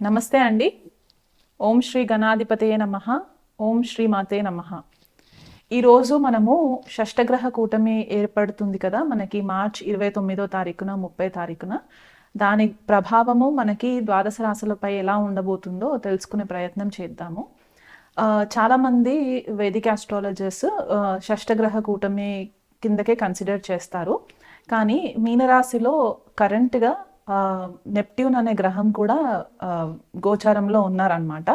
నమస్తే అండి. ఓం శ్రీ గణాధిపతయే నమః. ఓం శ్రీ మాతే నమః. ఈరోజు మనము షష్టగ్రహ కూటమి ఏర్పడుతుంది కదా, మనకి మార్చ్ 29వ తారీఖున 30 తారీఖున. దాని ప్రభావము మనకి ద్వాదశ రాశులపై ఎలా ఉండబోతుందో తెలుసుకునే ప్రయత్నం చేద్దాము. చాలామంది వేదిక ఆస్ట్రాలజర్స్ షష్టగ్రహ కూటమి కిందకే కన్సిడర్ చేస్తారు. కానీ మీనరాశిలో కరెంట్గా నెప్ట్యూన్ అనే గ్రహం కూడా గోచారంలో ఉన్నారనమాట.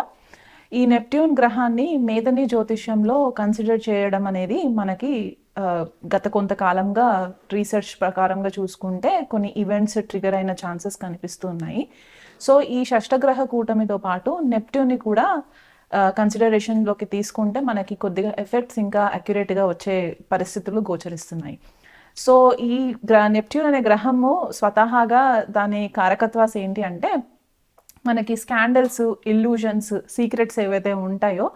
ఈ నెప్ట్యూన్ గ్రహాన్ని మేధని జ్యోతిష్యంలో కన్సిడర్ చేయడం అనేది మనకి గత కొంతకాలంగా రీసెర్చ్ ప్రకారంగా చూసుకుంటే కొన్ని ఈవెంట్స్ ట్రిగర్ అయిన ఛాన్సెస్ కనిపిస్తున్నాయి. సో ఈ షష్టగ్రహ కూటమితో పాటు నెప్ట్యూన్ని కూడా కన్సిడరేషన్లోకి తీసుకుంటే మనకి కొద్దిగా ఎఫెక్ట్స్ ఇంకా అక్యురేట్గా వచ్చే పరిస్థితులు గోచరిస్తున్నాయి. సో ఈ నెప్ట్యూన్ అనే గ్రహము స్వతహాగా దాని కారకత్వాస్ ఏంటి అంటే, మనకి స్కాండల్స్, ఇల్యూజన్స్, సీక్రెట్స్ ఏవైతే ఉంటాయో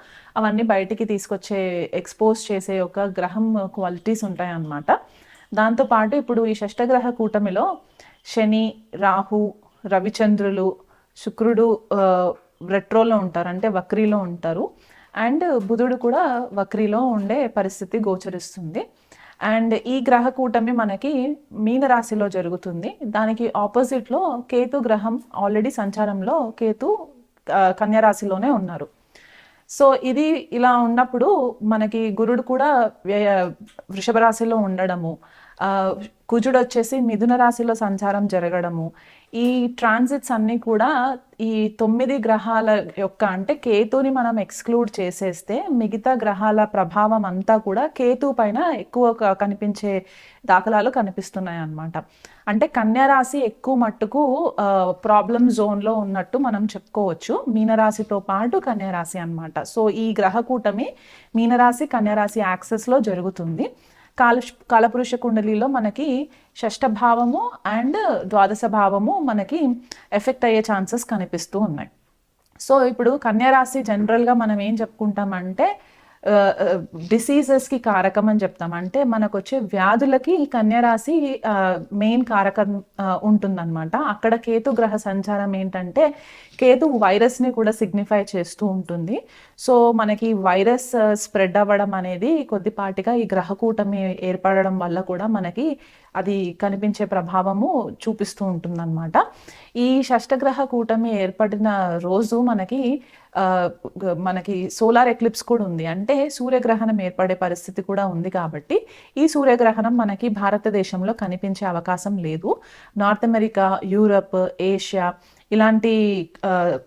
అవన్నీ బయటికి తీసుకొచ్చే, ఎక్స్పోజ్ చేసే ఒక గ్రహం క్వాలిటీస్ ఉంటాయి అన్నమాట. దాంతోపాటు ఇప్పుడు ఈ షష్టగ్రహ కూటమిలో శని, రాహు, రవిచంద్రులు, శుక్రుడు రెట్రోలో ఉంటారు, అంటే వక్రీలో ఉంటారు. అండ్ బుధుడు కూడా వక్రీలో ఉండే పరిస్థితి గోచరిస్తుంది. అండ్ ఈ గ్రహ కూటమి మనకి మీనరాశిలో జరుగుతుంది. దానికి ఆపోజిట్లో కేతు గ్రహం ఆల్రెడీ సంచారంలో, కేతు కన్యరాశిలోనే ఉన్నారు. సో ఇది ఇలా ఉన్నప్పుడు మనకి గురుడు కూడా వృషభ రాశిలో ఉండడము, కుజుడు వచ్చేసి మిథున రాశిలో సంచారం జరగడము, ఈ ట్రాన్సిట్స్ అన్నీ కూడా ఈ 9 గ్రహాల యొక్క, అంటే కేతుని మనం ఎక్స్క్లూడ్ చేసేస్తే మిగతా గ్రహాల ప్రభావం అంతా కూడా కేతు పైన ఎక్కువ కనిపించే దాఖలాలు కనిపిస్తున్నాయి అన్నమాట. అంటే కన్యా రాశి ఎక్కువ మట్టుకు ప్రాబ్లమ్ జోన్లో ఉన్నట్టు మనం చెప్పుకోవచ్చు, మీనరాశితో పాటు కన్యా రాశి అన్నమాట. సో ఈ గ్రహ కూటమి మీనరాశి కన్యరాశి యాక్సెస్లో జరుగుతుంది. కాలపురుష కుండలిలో మనకి షష్ఠ భావము అండ్ ద్వాదశ భావము మనకి ఎఫెక్ట్ అయ్యే ఛాన్సెస్ కనిపిస్తూ ఉన్నాయి. సో ఇప్పుడు కన్యారాశి జనరల్గా మనం ఏం చెప్పుకుంటామంటే డిసీజెస్కి కారకం అని చెప్తాం. అంటే మనకు వచ్చే వ్యాధులకి కన్యారాశి మెయిన్ కారకం ఉంటుందన్నమాట. అక్కడ కేతు గ్రహ సంచారం ఏంటంటే, కేతు వైరస్ని కూడా సిగ్నిఫై చేస్తూ ఉంటుంది. సో మనకి వైరస్ స్ప్రెడ్ అవ్వడం అనేది కొద్దిపాటిగా ఈ గ్రహ కూటమి ఏర్పడడం వల్ల కూడా మనకి అది కనిపించే ప్రభావము చూపిస్తూ ఉంటుందన్నమాట. ఈ షష్టగ్రహ కూటమి ఏర్పడిన రోజు మనకి సోలార్ ఎక్లిప్స్ కూడా ఉంది, అంటే సూర్యగ్రహణం ఏర్పడే పరిస్థితి కూడా ఉంది. కాబట్టి ఈ సూర్యగ్రహణం మనకి భారతదేశంలో కనిపించే అవకాశం లేదు. నార్త్ అమెరికా, యూరప్, ఏషియా ఇలాంటి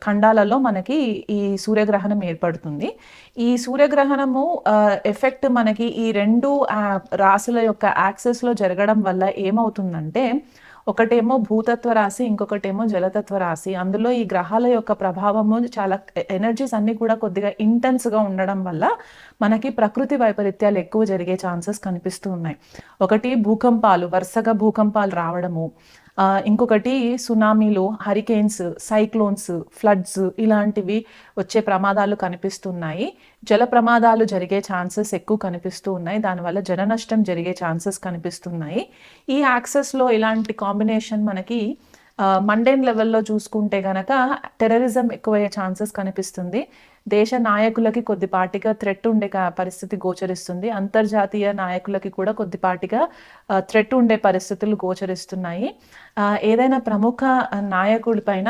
ఖండాలలో మనకి ఈ సూర్యగ్రహణం ఏర్పడుతుంది. ఈ సూర్యగ్రహణము ఎఫెక్ట్ మనకి ఈ రెండు రాశుల యొక్క యాక్సెస్లో జరగడం వల్ల ఏమవుతుందంటే, ఒకటేమో భూతత్వ రాశి, ఇంకొకటేమో జలతత్వ రాశి. అందులో ఈ గ్రహాల యొక్క ప్రభావము చాలా, ఎనర్జీస్ అన్నీ కూడా కొద్దిగా ఇంటెన్స్గా ఉండడం వల్ల మనకి ప్రకృతి వైపరీత్యాలు ఎక్కువ జరిగే ఛాన్సెస్ కనిపిస్తూ ఉన్నాయి. ఒకటి భూకంపాలు, వరుసగా భూకంపాలు రావడము, ఇంకొకటి సునామీలు, హరికేన్స్, సైక్లోన్స్, ఫ్లడ్స్ ఇలాంటివి వచ్చే ప్రమాదాలు కనిపిస్తున్నాయి. జల ప్రమాదాలు జరిగే ఛాన్సెస్ ఎక్కువ కనిపిస్తూ ఉన్నాయి. దానివల్ల జన నష్టం జరిగే ఛాన్సెస్ కనిపిస్తున్నాయి. ఈ యాక్సెస్లో ఇలాంటి కాంబినేషన్ మనకి మండేన్ లెవెల్లో చూసుకుంటే గనక టెర్రరిజం ఎక్కువయ్యే ఛాన్సెస్ కనిపిస్తుంది. దేశ నాయకులకి కొద్దిపాటిగా థ్రెట్ ఉండే పరిస్థితి గోచరిస్తుంది. అంతర్జాతీయ నాయకులకి కూడా కొద్దిపాటిగా థ్రెట్ ఉండే పరిస్థితులు గోచరిస్తున్నాయి. ఏదైనా ప్రముఖ నాయకుడి పైన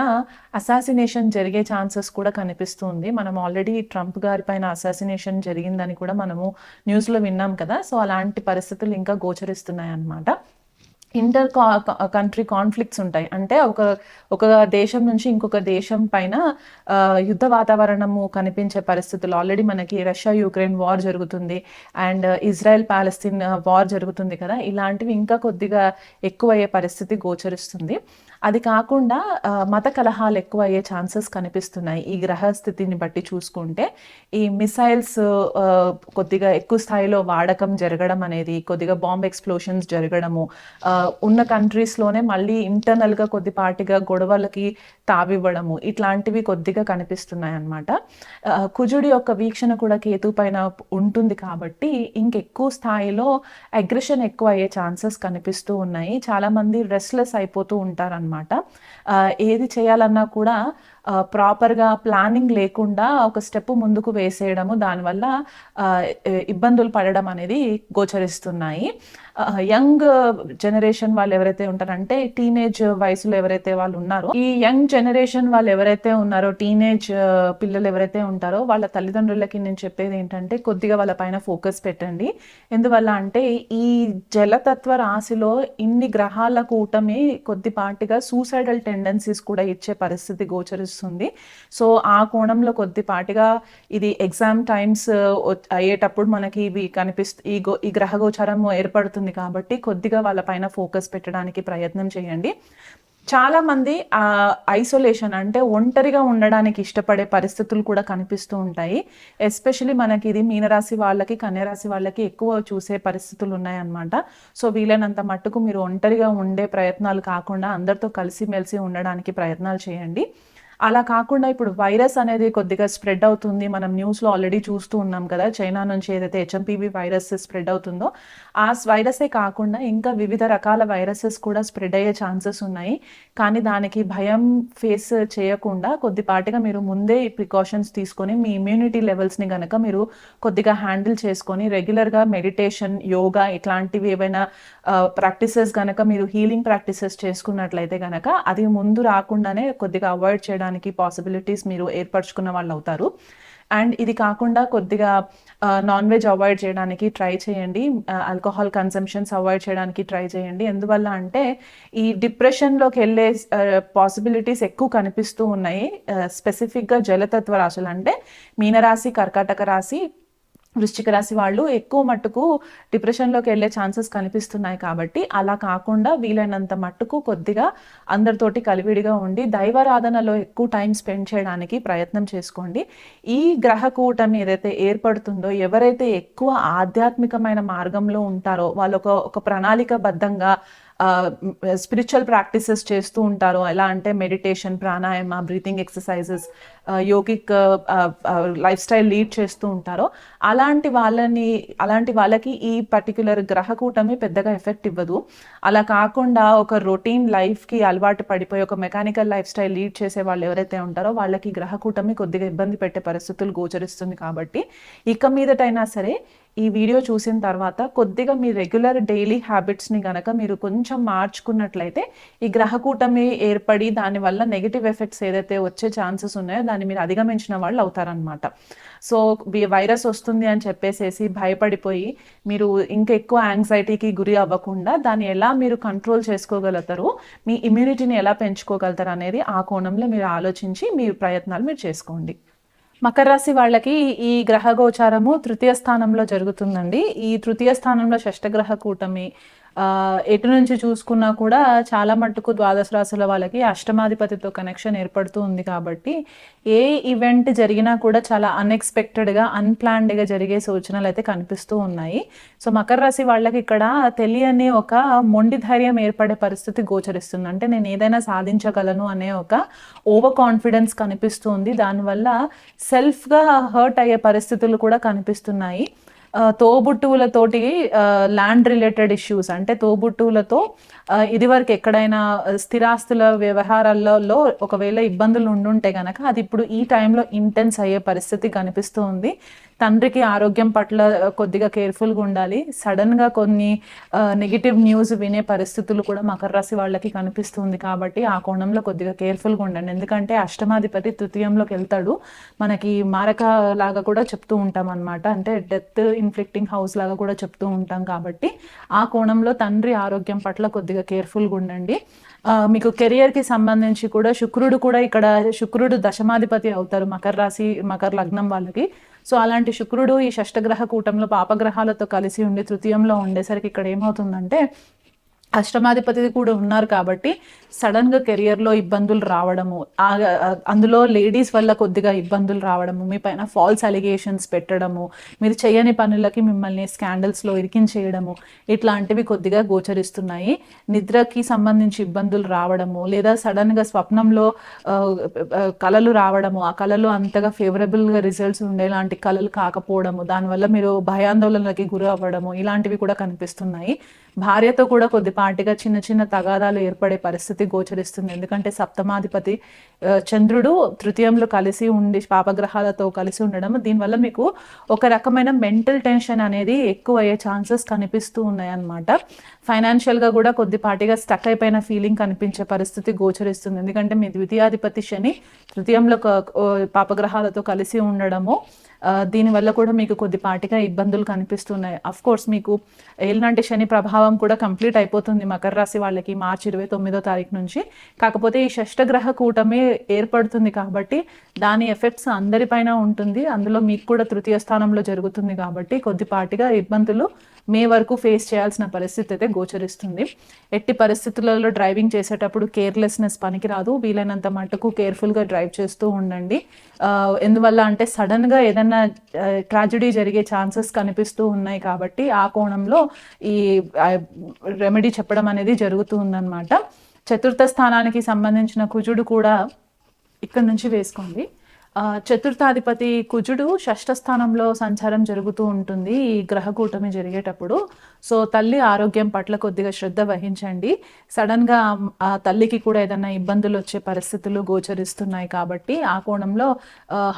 అసాసినేషన్ జరిగే ఛాన్సెస్ కూడా కనిపిస్తుంది. మనం ఆల్రెడీ ట్రంప్ గారి పైన అసాసినేషన్ జరిగిందని కూడా మనము న్యూస్లో విన్నాం కదా. సో అలాంటి పరిస్థితులు ఇంకా గోచరిస్తున్నాయి అన్నమాట. ఇంటర్ కంట్రీ కాన్ఫ్లిక్ట్స్ ఉంటాయి, అంటే ఒక దేశం నుంచి ఇంకొక దేశం పైన యుద్ధ వాతావరణము కనిపించే పరిస్థితులు. ఆల్రెడీ మనకి రష్యా యుక్రెయిన్ వార్ జరుగుతుంది, అండ్ ఇజ్రాయెల్ పాలస్తీన్ వార్ జరుగుతుంది కదా. ఇలాంటివి ఇంకా కొద్దిగా ఎక్కువయ్యే పరిస్థితి గోచరిస్తుంది. అది కాకుండా మత కలహాలు ఎక్కువ అయ్యే ఛాన్సెస్ కనిపిస్తున్నాయి ఈ గ్రహ స్థితిని బట్టి చూసుకుంటే. ఈ మిసైల్స్ కొద్దిగా ఎక్కువ స్థాయిలో వాడకం జరగడం అనేది, కొద్దిగా బాంబ్ ఎక్స్ప్లోషన్స్ జరగడము, ఉన్న కంట్రీస్లోనే మళ్ళీ ఇంటర్నల్గా కొద్దిపాటిగా గొడవలకి తావివ్వడము, ఇట్లాంటివి కొద్దిగా కనిపిస్తున్నాయి అన్నమాట. కుజుడి యొక్క వీక్షణ కూడా కేతు పైన ఉంటుంది కాబట్టి ఇంకెక్కువ స్థాయిలో అగ్రెషన్ ఎక్కువ అయ్యే ఛాన్సెస్ కనిపిస్తూ ఉన్నాయి. చాలామంది రెస్ట్లెస్ అయిపోతూ ఉంటారన్నమాట. ఏది చేయాలన్నా కూడా ప్రాపర్గా ప్లానింగ్ లేకుండా ఒక స్టెప్ ముందుకు వేసేయడము, దానివల్ల ఇబ్బందులు పడడం అనేది గోచరిస్తున్నాయి. యంగ్ జనరేషన్ వాళ్ళు ఎవరైతే ఉంటారంటే టీనేజ్ వయసులో ఎవరైతే వాళ్ళు ఉన్నారో, ఈ యంగ్ జనరేషన్ వాళ్ళు ఎవరైతే ఉన్నారో, టీనేజ్ పిల్లలు ఎవరైతే ఉంటారో వాళ్ళ తల్లిదండ్రులకి నేను చెప్పేది ఏంటంటే కొద్దిగా వాళ్ళ పైన ఫోకస్ పెట్టండి. ఎందువల్ల అంటే ఈ జలతత్వ రాశిలో ఇన్ని గ్రహాల కూటమి కొద్దిపాటిగా సూసైడల్ టెండెన్సీస్ కూడా ఇచ్చే పరిస్థితి గోచరిస్తుంది. సో ఆ కోణంలో కొద్దిపాటిగా ఇది ఎగ్జామ్ టైమ్స్ అయ్యేటప్పుడు మనకి ఇవి ఈ గ్రహ గోచారం ఏర్పడుతుంది కాబట్టి కొద్దిగా వాళ్ళ పైన ఫోకస్ పెట్టడానికి ప్రయత్నం చేయండి. చాలా మంది ఐసోలేషన్ అంటే ఒంటరిగా ఉండడానికి ఇష్టపడే పరిస్థితులు కూడా కనిపిస్తూ ఉంటాయి. ఎస్పెషలీ మనకి ఇది మీనరాశి వాళ్ళకి, కన్యరాశి వాళ్ళకి ఎక్కువ చూసే పరిస్థితులు ఉన్నాయన్నమాట. సో వీలైనంత మట్టుకు మీరు ఒంటరిగా ఉండే ప్రయత్నాలు కాకుండా అందరితో కలిసిమెలిసి ఉండడానికి ప్రయత్నాలు చేయండి. అలా కాకుండా ఇప్పుడు వైరస్ అనేది కొద్దిగా స్ప్రెడ్ అవుతుంది. మనం న్యూస్లో ఆల్రెడీ చూస్తూ ఉన్నాం కదా, చైనా నుంచి ఏదైతే హెచ్ఎంపీవీ వైరస్ స్ప్రెడ్ అవుతుందో ఆ వైరసే కాకుండా ఇంకా వివిధ రకాల వైరసెస్ కూడా స్ప్రెడ్ అయ్యే ఛాన్సెస్ ఉన్నాయి. కానీ దానికి భయం ఫేస్ చేయకుండా కొద్దిపాటిగా మీరు ముందే ప్రికాషన్స్ తీసుకొని మీ ఇమ్యూనిటీ లెవెల్స్ని కనుక మీరు కొద్దిగా హ్యాండిల్ చేసుకొని రెగ్యులర్గా మెడిటేషన్, యోగా ఇట్లాంటివి ఏవైనా ప్రాక్టీసెస్ కనుక మీరు హీలింగ్ ప్రాక్టీసెస్ చేసుకున్నట్లయితే కనుక అది ముందు రాకుండానే కొద్దిగా అవాయిడ్ చేయడానికి పాసిబిలిటీస్ మీరు ఏర్పరచుకున్న వాళ్ళు అవుతారు. అండ్ ఇది కాకుండా కొద్దిగా నాన్ వెజ్ అవాయిడ్ చేయడానికి ట్రై చేయండి. ఆల్కహాల్ కన్సంప్షన్స్ అవాయిడ్ చేయడానికి ట్రై చేయండి. ఎందువల్ల అంటే ఈ డిప్రెషన్లోకి వెళ్ళే పాసిబిలిటీస్ ఎక్కువ కనిపిస్తూ ఉన్నాయి. స్పెసిఫిక్గా జలతత్వ రాశులు అంటే మీనరాశి, కర్కాటక రాశి, వృశ్చిక రాశి వాళ్ళు ఎక్కువ మట్టుకు డిప్రెషన్లోకి వెళ్ళే ఛాన్సెస్ కనిపిస్తున్నాయి. కాబట్టి అలా కాకుండా వీలైనంత మట్టుకు కొద్దిగా అందరితోటి కలివిడిగా ఉండి దైవారాధనలో ఎక్కువ టైం స్పెండ్ చేయడానికి ప్రయత్నం చేసుకోండి. ఈ గ్రహ కూటమి ఏదైతే ఏర్పడుతుందో, ఎవరైతే ఎక్కువ ఆధ్యాత్మికమైన మార్గంలో ఉంటారో వాళ్ళు ఒక ప్రణాళికబద్ధంగా స్పిరిచువల్ ప్రాక్టీసెస్ చేస్తూ ఉంటారు. ఎలా అంటే meditation, pranayama, breathing exercises, yogic life style lead చేస్తూ ఉంటారో అలాంటి వాళ్ళకి ఈ పర్టిక్యులర్ గ్రహ కూటమి పెద్దగా ఎఫెక్ట్ ఇవ్వదు. అలా కాకుండా ఒక రొటీన్ లైఫ్కి అలవాటు పడిపోయి ఒక మెకానికల్ లైఫ్ స్టైల్ లీడ్ చేసే వాళ్ళు ఎవరైతే ఉంటారో వాళ్ళకి గ్రహ కూటమి కొద్దిగా ఇబ్బంది పెట్టే పరిస్థితులు గోచరిస్తుంది. కాబట్టి ఇక మీదటైనా సరే ఈ వీడియో చూసిన తర్వాత కొద్దిగా మీ రెగ్యులర్ డైలీ హ్యాబిట్స్ని గనక మీరు కొంచెం మార్చుకున్నట్లయితే ఈ గ్రహ కూటమి ఏర్పడి దానివల్ల నెగిటివ్ ఎఫెక్ట్స్ ఏదైతే వచ్చే ఛాన్సెస్ ఉన్నాయో దాన్ని మీరు అధిగమించిన వాళ్ళు అవుతారనమాట. సో వైరస్ వస్తుంది అని చెప్పేసేసి భయపడిపోయి మీరు ఇంకా ఎక్కువ యాంగ్జైటీకి గురి అవ్వకుండా దాన్ని ఎలా మీరు కంట్రోల్ చేసుకోగలుగుతారు, మీ ఇమ్యూనిటీని ఎలా పెంచుకోగలుగుతారు అనేది ఆ కోణంలో మీరు ఆలోచించి మీ ప్రయత్నాలు మీరు చేసుకోండి. మకర రాశి వాళ్ళకి ఈ గ్రహ గోచారము తృతీయ స్థానంలో జరుగుతుందండి. ఈ తృతీయ స్థానంలో షష్టగ్రహ కూటమి ఎటు నుంచి చూసుకున్నా కూడా చాలా మట్టుకు ద్వాదశ రాశుల వాళ్ళకి అష్టమాధిపతితో కనెక్షన్ ఏర్పడుతూ ఉంది. కాబట్టి ఏ ఈవెంట్ జరిగినా కూడా చాలా అన్ఎక్స్పెక్టెడ్గా, అన్ప్లాన్డ్గా జరిగే సూచనలు అయితే కనిపిస్తూ ఉన్నాయి. సో మకర రాశి వాళ్ళకి ఇక్కడ తెలియని ఒక మొండి ధైర్యం ఏర్పడే పరిస్థితి గోచరిస్తుంది. అంటే నేను ఏదైనా సాధించగలను అనే ఒక ఓవర్ కాన్ఫిడెన్స్ కనిపిస్తుంది. దానివల్ల సెల్ఫ్గా హర్ట్ అయ్యే పరిస్థితులు కూడా కనిపిస్తున్నాయి. తోబుట్టువులతోటి ల్యాండ్ రిలేటెడ్ ఇష్యూస్, అంటే తోబుట్టువులతో ఇదివరకు ఎక్కడైనా స్థిరాస్తుల వ్యవహారాలలో ఒకవేళ ఇబ్బందులు ఉండుంటే కనుక అది ఇప్పుడు ఈ టైంలో ఇంటెన్స్ అయ్యే పరిస్థితి కనిపిస్తూ ఉంది. తండ్రికి ఆరోగ్యం పట్ల కొద్దిగా కేర్ఫుల్గా ఉండాలి. సడన్గా కొన్ని నెగిటివ్ న్యూస్ వినే పరిస్థితులు కూడా మకర రాశి వాళ్ళకి కనిపిస్తుంది. కాబట్టి ఆ కోణంలో కొద్దిగా కేర్ఫుల్గా ఉండండి. ఎందుకంటే అష్టమాధిపతి తృతీయంలోకి వెళ్తాడు. మనకి మారక లాగా కూడా చెప్తూ ఉంటాం అనమాట, అంటే డెత్ ఇన్ఫ్లిక్టింగ్ హౌస్ లాగా కూడా చెప్తూ ఉంటాం. కాబట్టి ఆ కోణంలో తండ్రి ఆరోగ్యం పట్ల కొద్దిగా కేర్ఫుల్గా ఉండండి. మీకు కెరియర్కి సంబంధించి కూడా శుక్రుడు దశమాధిపతి అవుతారు మకర రాశి, మకర లగ్నం వాళ్ళకి. సో అలాంటి శుక్రుడు ఈ షష్టగ్రహ కూటంలో పాపగ్రహాలతో కలిసి ఉండి తృతీయంలో ఉండేసరికి ఇక్కడ ఏమవుతుందంటే అష్టమాధిపతి కూడా ఉన్నారు. కాబట్టి సడన్గా కెరియర్లో ఇబ్బందులు రావడము, అందులో లేడీస్ వల్ల కొద్దిగా ఇబ్బందులు రావడము, మీ పైన ఫాల్స్ అలిగేషన్స్ పెట్టడము, మీరు చేయని పనులకి మిమ్మల్ని స్కాండల్స్లో ఇరికించేయడము, ఇట్లాంటివి కొద్దిగా గోచరిస్తున్నాయి. నిద్రకి సంబంధించి ఇబ్బందులు రావడము, లేదా సడన్గా స్వప్నంలో కళలు రావడము, ఆ కళలు అంతగా ఫేవరబుల్గా రిజల్ట్స్ ఉండేలాంటి కళలు కాకపోవడము, దానివల్ల మీరు భయాందోళనలకి గురి అవ్వడము, ఇలాంటివి కూడా కనిపిస్తున్నాయి. భార్యతో కూడా కొద్దిపాటి కొద్దిపాటిగా చిన్న చిన్న తగాదాలు ఏర్పడే పరిస్థితి గోచరిస్తుంది. ఎందుకంటే సప్తమాధిపతి చంద్రుడు తృతీయంలో కలిసి ఉండి పాపగ్రహాలతో కలిసి ఉండడం, దీనివల్ల మీకు ఒక రకమైన మెంటల్ టెన్షన్ అనేది ఎక్కువ అయ్యే ఛాన్సెస్ కనిపిస్తూ ఉన్నాయన్నమాట. ఫైనాన్షియల్గా కూడా కొద్దిపాటిగా స్టక్ అయిపోయిన ఫీలింగ్ కనిపించే పరిస్థితి గోచరిస్తుంది. ఎందుకంటే మీ ద్వితీయాధిపతి శని తృతీయంలో పాపగ్రహాలతో కలిసి ఉండడము, దీనివల్ల కూడా మీకు కొద్దిపాటిగా ఇబ్బందులు కనిపిస్తున్నాయి. అఫ్ కోర్స్ మీకు ఏలినాటి శని ప్రభావం కూడా కంప్లీట్ అయిపోతుంది మకర రాశి వాళ్ళకి మార్చి 29వ తారీఖు నుంచి. కాకపోతే ఈ షష్టగ్రహ కూటమి ఏర్పడుతుంది కాబట్టి దాని ఎఫెక్ట్స్ అందరిపైన ఉంటుంది. అందులో మీకు కూడా తృతీయ స్థానంలో జరుగుతుంది కాబట్టి కొద్దిపాటిగా ఇబ్బందులు మే వరకు ఫేస్ చేయాల్సిన పరిస్థితి అయితే గోచరిస్తుంది. ఎట్టి పరిస్థితులలో డ్రైవింగ్ చేసేటప్పుడు కేర్లెస్నెస్ పనికిరాదు. వీలైనంత మటుకు కేర్ఫుల్గా డ్రైవ్ చేస్తూ ఉండండి. ఎందువల్ల అంటే సడన్గా ఏదైనా ట్రాజడీ జరిగే ఛాన్సెస్ కనిపిస్తూ ఉన్నాయి కాబట్టి ఆ కోణంలో ఈ రెమెడీ చెప్పడం అనేది జరుగుతూ ఉందన్నమాట. చతుర్థ స్థానానికి సంబంధించిన కుజుడు కూడా ఇక్కడ నుంచి వేసుకోండి. చతుర్థాధిపతి కుజుడు షష్ఠ స్థానంలో సంచారం జరుగుతూ ఉంటుంది ఈ గ్రహ కూటమి జరిగేటప్పుడు. సో తల్లి ఆరోగ్యం పట్ల కొద్దిగా శ్రద్ధ వహించండి. సడన్గా ఆ తల్లికి కూడా ఏదైనా ఇబ్బందులు వచ్చే పరిస్థితులు గోచరిస్తున్నాయి కాబట్టి ఆ కోణంలో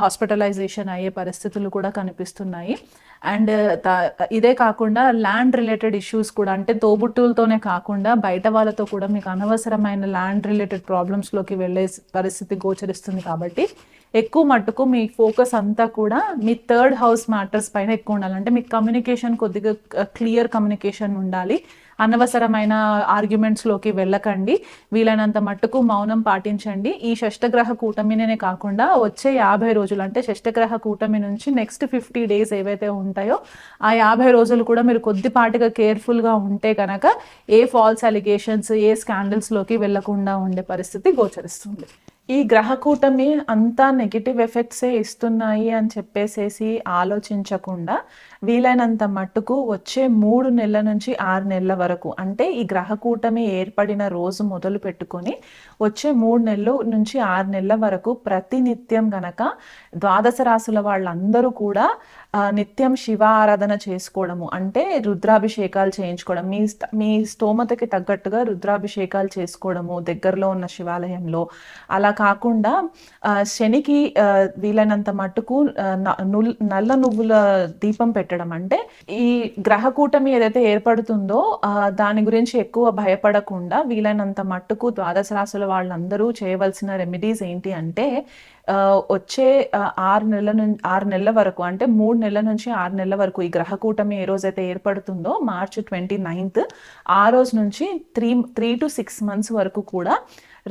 హాస్పిటలైజేషన్ అయ్యే పరిస్థితులు కూడా కనిపిస్తున్నాయి. అండ్ ఇదే కాకుండా ల్యాండ్ రిలేటెడ్ ఇష్యూస్ కూడా, అంటే తోబుట్టులతోనే కాకుండా బయట వాళ్ళతో కూడా మీకు అనవసరమైన ల్యాండ్ రిలేటెడ్ ప్రాబ్లమ్స్లోకి వెళ్ళే పరిస్థితి గోచరిస్తుంది. కాబట్టి ఎక్కువ మట్టుకు మీ ఫోకస్ అంతా కూడా మీ థర్డ్ హౌస్ మ్యాటర్స్ పైన ఎక్కువ ఉండాలి. అంటే మీకు కమ్యూనికేషన్ కొద్దిగా క్లియర్ కమ్యూనికేషన్ ఉండాలి. అనవసరమైన ఆర్గ్యుమెంట్స్లోకి వెళ్ళకండి. వీలైనంత మట్టుకు మౌనం పాటించండి. ఈ షష్టగ్రహ కూటమినే కాకుండా వచ్చే 50 రోజులు, అంటే షష్టగ్రహ కూటమి నుంచి నెక్స్ట్ 50 డేస్ ఏవైతే ఉంటాయో ఆ 50 రోజులు కూడా మీరు కొద్దిపాటిగా కేర్ఫుల్గా ఉంటే కనుక ఏ ఫాల్స్ అలిగేషన్స్, ఏ స్కాండల్స్లోకి వెళ్లకుండా ఉండే పరిస్థితి గోచరిస్తుంది. ఈ గ్రహ కూటమి అంతా నెగిటివ్ ఎఫెక్ట్సే ఇస్తున్నాయి అని చెప్పేసేసి ఆలోచించకుండా వీలైనంత మట్టుకు వచ్చే 3 నెలల నుంచి 6 నెలల వరకు, అంటే ఈ గ్రహ కూటమి ఏర్పడిన రోజు మొదలు పెట్టుకొని వచ్చే 3 నెలలు నుంచి 6 నెలల వరకు ప్రతినిత్యం గనక ద్వాదశ రాశుల వాళ్ళందరూ కూడా నిత్యం శివ ఆరాధన చేసుకోవడము, అంటే రుద్రాభిషేకాలు చేయించుకోవడం, మీ స్తోమతకి తగ్గట్టుగా రుద్రాభిషేకాలు చేసుకోవడము దగ్గరలో ఉన్న శివాలయంలో. అలా కాకుండా శనికి వీలైనంత మట్టుకు నల్ల నువ్వుల దీపం పెట్టడం, అంటే ఈ గ్రహ కూటమి ఏదైతే ఏర్పడుతుందో దాని గురించి ఎక్కువ భయపడకుండా వీలైనంత మట్టుకు ద్వాదశ రాశుల వాళ్ళందరూ చేయవలసిన రెమెడీస్ ఏంటి అంటే వచ్చే 6 నెలల వరకు, అంటే 3 నెలల నుంచి 6 నెలల వరకు ఈ గ్రహ కూటమి ఏ రోజైతే ఏర్పడుతుందో మార్చి 29th ఆ రోజు నుంచి 3 to 6 months వరకు కూడా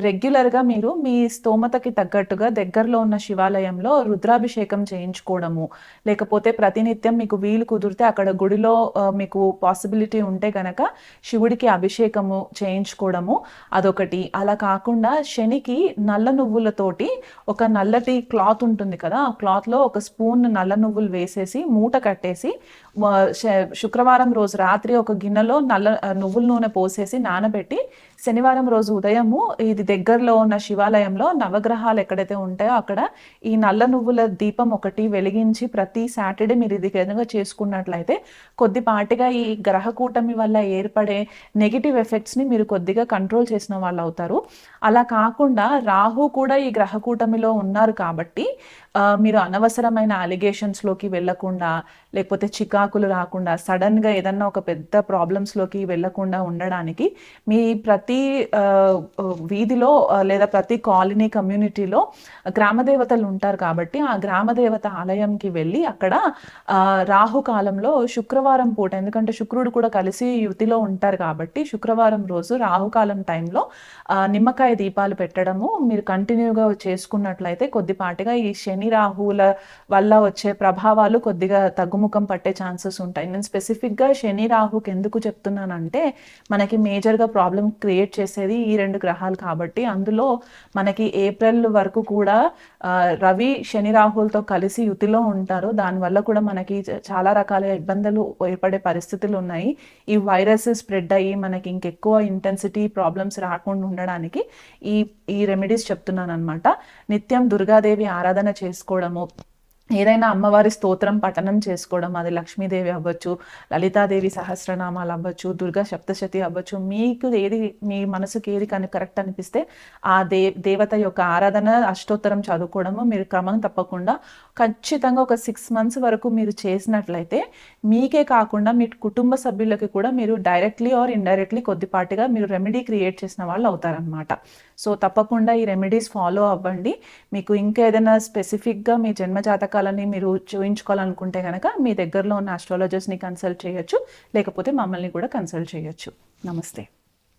రెగ్యులర్గా మీరు మీ స్తోమతకి తగ్గట్టుగా దగ్గరలో ఉన్న శివాలయంలో రుద్రాభిషేకం చేయించుకోవడము, లేకపోతే ప్రతినిత్యం మీకు వీలు కుదిరితే అక్కడ గుడిలో మీకు పాసిబిలిటీ ఉంటే గనక శివుడికి అభిషేకము చేయించుకోవడము అదొకటి. అలా కాకుండా శనికి నల్ల నువ్వులతోటి ఒక నల్లటి క్లాత్ ఉంటుంది కదా, ఆ క్లాత్లో ఒక స్పూన్ నల్ల నువ్వులు వేసేసి మూట కట్టేసి శుక్రవారం రోజు రాత్రి ఒక గిన్నెలో నువ్వుల నూనె పోసేసి నానబెట్టి శనివారం రోజు ఉదయము ఇది దగ్గరలో ఉన్న శివాలయంలో నవగ్రహాలు ఎక్కడైతే ఉంటాయో అక్కడ ఈ నల్ల నువ్వుల దీపం ఒకటి వెలిగించి ప్రతి సాటర్డే మీరు ఇది విధంగా చేసుకున్నట్లయితే కొద్దిపాటిగా ఈ గ్రహ కూటమి వల్ల ఏర్పడే నెగిటివ్ ఎఫెక్ట్స్ని మీరు కొద్దిగా కంట్రోల్ చేసిన వాళ్ళు అవుతారు. అలా కాకుండా రాహు కూడా ఈ గ్రహ కూటమిలో ఉన్నారు కాబట్టి మీరు అనవసరమైన అలిగేషన్స్లోకి వెళ్ళకుండా, లేకపోతే చికాకులు రాకుండా, సడన్గా ఏదన్నా ఒక పెద్ద ప్రాబ్లమ్స్లోకి వెళ్ళకుండా ఉండడానికి మీ ప్రతి వీధిలో లేదా ప్రతి కాలనీ కమ్యూనిటీలో గ్రామదేవతలు ఉంటారు కాబట్టి ఆ గ్రామదేవత ఆలయంకి వెళ్ళి అక్కడ రాహుకాలంలో శుక్రవారం పూట, ఎందుకంటే శుక్రుడు కూడా కలిసి యుతిలో ఉంటారు కాబట్టి శుక్రవారం రోజు రాహుకాలం టైంలో నిమ్మకాయ దీపాలు పెట్టడము మీరు కంటిన్యూగా చేసుకున్నట్లయితే కొద్దిపాటిగా ఈ శని రాహుల వల్ల వచ్చే ప్రభావాలు కొద్దిగా తగ్గుముఖం పట్టే ఛాన్సెస్ ఉంటాయి. నేను స్పెసిఫిక్గా శని రాహుకి ఎందుకు చెప్తున్నానంటే మనకి మేజర్గా ప్రాబ్లం క్రియేట్ చేసేది ఈ 2 గ్రహాలు కాబట్టి అందులో మనకి ఏప్రిల్ వరకు కూడా రవి శని రాహులతో కలిసి యుతిలో ఉంటారు. దానివల్ల కూడా మనకి చాలా రకాల ఇబ్బందులు ఏర్పడే పరిస్థితులు ఉన్నాయి. ఈ వైరస్ స్ప్రెడ్ అయ్యి మనకి ఇంకెక్కువ ఇంటెన్సిటీ ప్రాబ్లమ్స్ రాకుండా ఉండడానికి ఈ రెమెడీస్ చెప్తున్నాను అనమాట. నిత్యం దుర్గాదేవి ఆరాధన చేసుకోవడము, ఏదైనా అమ్మవారి స్తోత్రం పఠనం చేసుకోవడం, అది లక్ష్మీదేవి అవ్వచ్చు, లలితాదేవి సహస్రనామాలు అవ్వచ్చు, దుర్గా సప్తశతి అవ్వచ్చు, మీకు ఏది మీ మనసుకి ఏది కానీ కరెక్ట్ అనిపిస్తే ఆ దేవత యొక్క ఆరాధన అష్టోత్తరం చదువుకోవడము మీరు క్రమం తప్పకుండా ఖచ్చితంగా ఒక 6 మంత్స్ వరకు మీరు చేసినట్లయితే మీకే కాకుండా మీ కుటుంబ సభ్యులకి కూడా మీరు డైరెక్ట్లీ ఆర్ ఇండైరెక్ట్లీ కొద్దిపాటిగా మీరు రెమెడీ క్రియేట్ చేసిన వాళ్ళు అవుతారనమాట. సో తప్పకుండా ఈ రెమెడీస్ ఫాలో అవ్వండి. మీకు ఇంకా ఏదైనా స్పెసిఫిక్గా మీ జన్మ జాతకాలని మీరు చూయించుకోవాలనుకుంటే కనుక మీ దగ్గరలో ఉన్న ఆస్ట్రాలజర్స్ని కన్సల్ట్ చేయొచ్చు, లేకపోతే మమ్మల్ని కూడా కన్సల్ట్ చేయొచ్చు. నమస్తే.